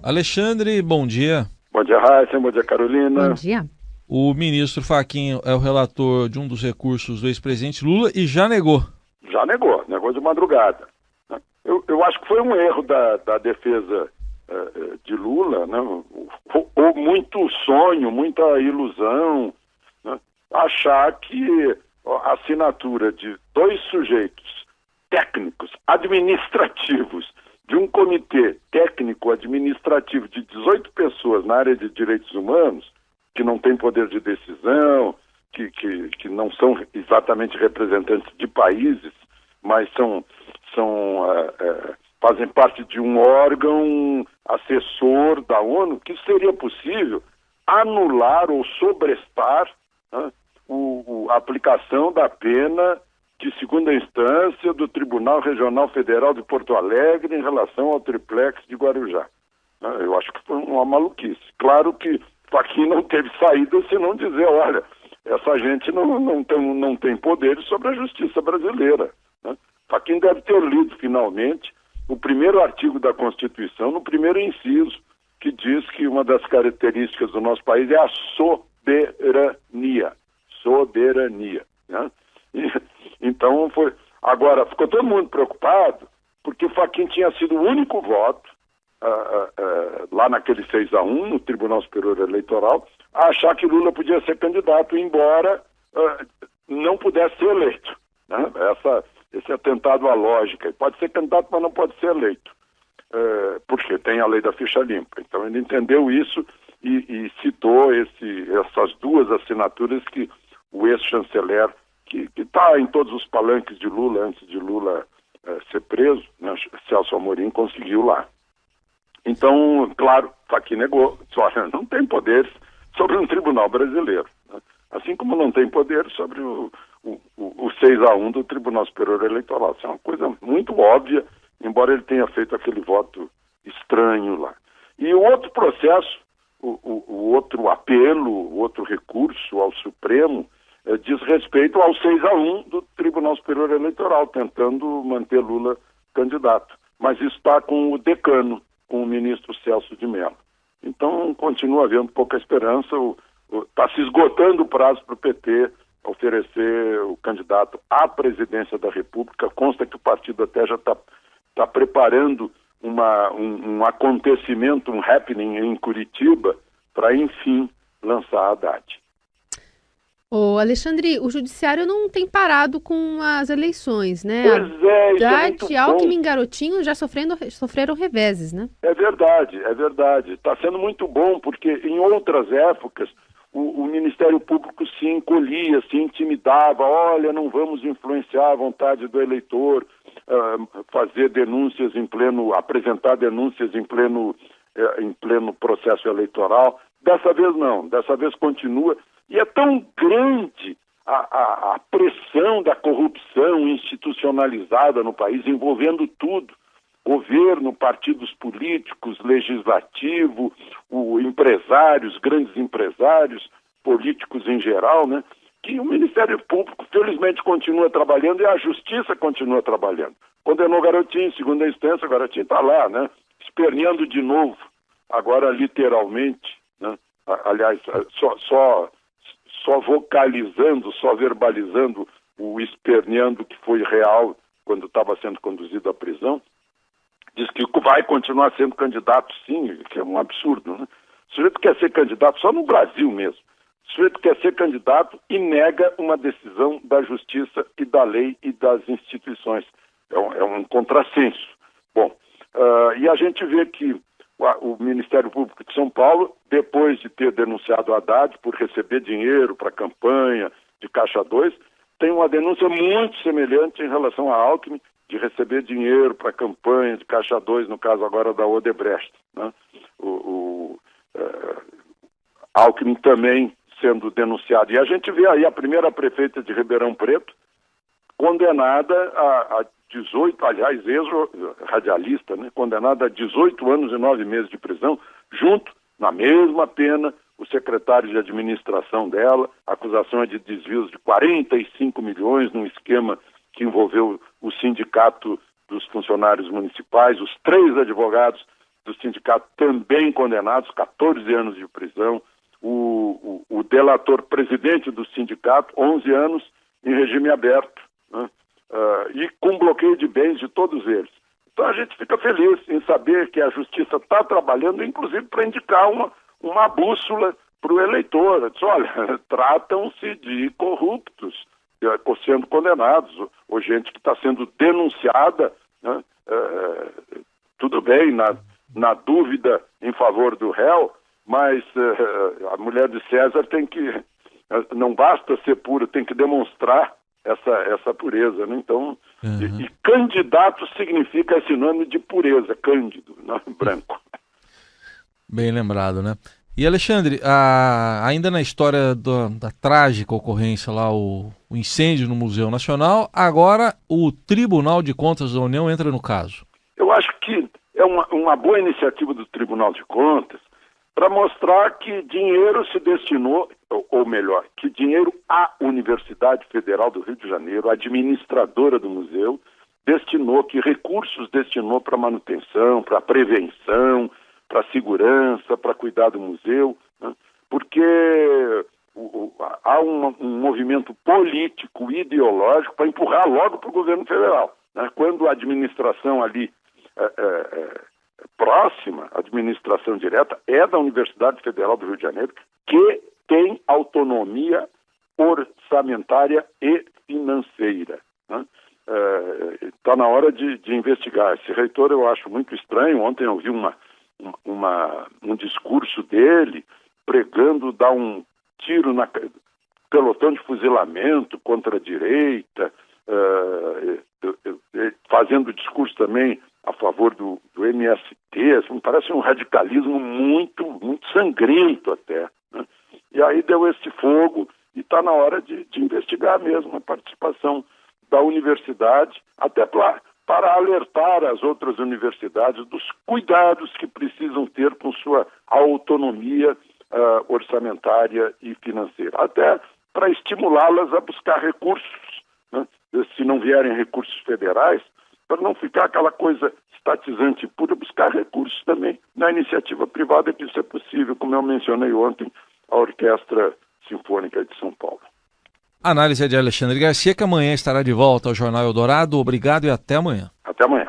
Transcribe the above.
Alexandre, bom dia. Bom dia, Raíssa. Bom dia, Bom Carolina. dia. O ministro Fachin é o relator de um dos recursos do ex-presidente Lula e já negou. Já negou de madrugada. Eu acho que foi um erro da defesa de Lula, né? Ou muito sonho, muita ilusão, né? Achar que a assinatura de dois sujeitos técnicos, administrativos, de um comitê técnico-administrativo de 18 pessoas na área de direitos humanos, que não tem poder de decisão, que não são exatamente representantes de países, mas fazem parte de um órgão assessor da ONU, que seria possível anular ou sobrestar, né, a aplicação da pena de segunda instância do Tribunal Regional Federal de Porto Alegre em relação ao triplex de Guarujá. Eu acho que foi uma maluquice. Claro que Fachin não teve saída senão dizer, olha, essa gente não tem poderes sobre a justiça brasileira. Fachin deve ter lido finalmente o primeiro artigo da Constituição, no primeiro inciso, que diz que uma das características do nosso país é a soberania. Soberania. Né? Então foi. Agora, ficou todo mundo preocupado, porque o Fachin tinha sido o único voto, lá naquele 6-1, no Tribunal Superior Eleitoral, a achar que Lula podia ser candidato, embora não pudesse ser eleito. Né? Esse atentado à lógica. Pode ser candidato, mas não pode ser eleito. Porque tem a lei da ficha limpa. Então ele entendeu isso e citou essas duas assinaturas que o ex-chanceler, que está em todos os palanques de Lula, antes de Lula ser preso, né, Celso Amorim, conseguiu lá. Então, claro, Fachin negou, só não tem poderes sobre um tribunal brasileiro. Né? Assim como não tem poder sobre o 6-1 do Tribunal Superior Eleitoral. Isso é uma coisa muito óbvia, embora ele tenha feito aquele voto estranho lá. E o outro processo, o outro apelo, o outro recurso ao Supremo, diz respeito ao 6-1 do Tribunal Superior Eleitoral, tentando manter Lula candidato. Mas isso está com o decano, com o ministro Celso de Mello. Então, continua havendo pouca esperança. Está se esgotando o prazo para o PT oferecer o candidato à presidência da República. Consta que o partido até já está preparando um acontecimento, um happening em Curitiba, para, enfim, lançar Haddad. Ô, Alexandre, o judiciário não tem parado com as eleições, né? Pois é, isso é Haddad, muito Alckmin bom. e Garotinho já sofreram reveses, né? É verdade. Está sendo muito bom, porque em outras épocas o Ministério Público se encolhia, se intimidava, olha, não vamos influenciar a vontade do eleitor, fazer denúncias apresentar denúncias em pleno processo eleitoral. Dessa vez não, dessa vez continua. E é tão grande a pressão da corrupção institucionalizada no país, envolvendo tudo. Governo, partidos políticos, legislativo, empresários, grandes empresários, políticos em geral, né? Que o Ministério Público, felizmente, continua trabalhando e a Justiça continua trabalhando. Condenou Garotinho em segunda instância, o Garotinho está lá, né? Esperneando de novo, agora literalmente, né? Aliás, só vocalizando, só verbalizando o esperneando que foi real quando estava sendo conduzido à prisão. Diz que vai continuar sendo candidato, sim, que é um absurdo, né? O sujeito quer ser candidato só no Brasil mesmo. O sujeito quer ser candidato e nega uma decisão da justiça e da lei e das instituições. É um contrassenso. Bom, e a gente vê que o Ministério Público de São Paulo, depois de ter denunciado Haddad por receber dinheiro para a campanha de Caixa 2, tem uma denúncia muito semelhante em relação a Alckmin, de receber dinheiro para a campanha de Caixa 2, no caso agora da Odebrecht. Né? Alckmin também sendo denunciado. E a gente vê aí a primeira prefeita de Ribeirão Preto condenada a 18, aliás, ex-radialista, né? Condenada a 18 anos e 9 meses de prisão, junto, na mesma pena, o secretário de administração dela. A acusação é de desvios de 45 milhões num esquema que envolveu o sindicato dos funcionários municipais, os 3 advogados do sindicato também condenados, 14 anos de prisão. O delator presidente do sindicato, 11 anos em regime aberto, né? E com bloqueio de bens de todos eles. Então a gente fica feliz em saber que a justiça está trabalhando, inclusive para indicar uma bússola para o eleitor. Diz, olha, tratam-se de corruptos sendo condenados, ou gente que está sendo denunciada, né? Tudo bem, na dúvida em favor do réu, mas a mulher de César não basta ser pura, tem que demonstrar essa pureza, né? Então, e candidato significa, é sinônimo de pureza, cândido, né? Branco. Bem lembrado, né? E Alexandre, ainda na história da trágica ocorrência lá, o incêndio no Museu Nacional, agora o Tribunal de Contas da União entra no caso. Eu acho que é uma boa iniciativa do Tribunal de Contas para mostrar que dinheiro se destinou, ou melhor, que dinheiro a Universidade Federal do Rio de Janeiro, a administradora do museu, que recursos destinou para manutenção, para prevenção, para segurança, para cuidar do museu, né? Porque há um movimento político, ideológico, para empurrar logo para o governo federal, né? Quando a administração ali próxima, a administração direta, é da Universidade Federal do Rio de Janeiro, que tem autonomia orçamentária e financeira, né? Está na hora de investigar. Esse reitor eu acho muito estranho. Ontem eu vi um discurso dele pregando dar um tiro na pelotão de fuzilamento contra a direita, fazendo discurso também a favor do MST. Assim, me parece um radicalismo muito, muito sangrento até, né? E aí deu esse fogo e está na hora de investigar mesmo a participação da universidade, até para alertar as outras universidades dos cuidados que precisam ter com sua autonomia orçamentária e financeira, até para estimulá-las a buscar recursos, né? Se não vierem recursos federais, para não ficar aquela coisa estatizante pura, buscar recursos também na iniciativa privada, que isso é possível, como eu mencionei ontem, a Orquestra Sinfônica de São Paulo. Análise de Alexandre Garcia, que amanhã estará de volta ao Jornal Eldorado. Obrigado e até amanhã. Até amanhã.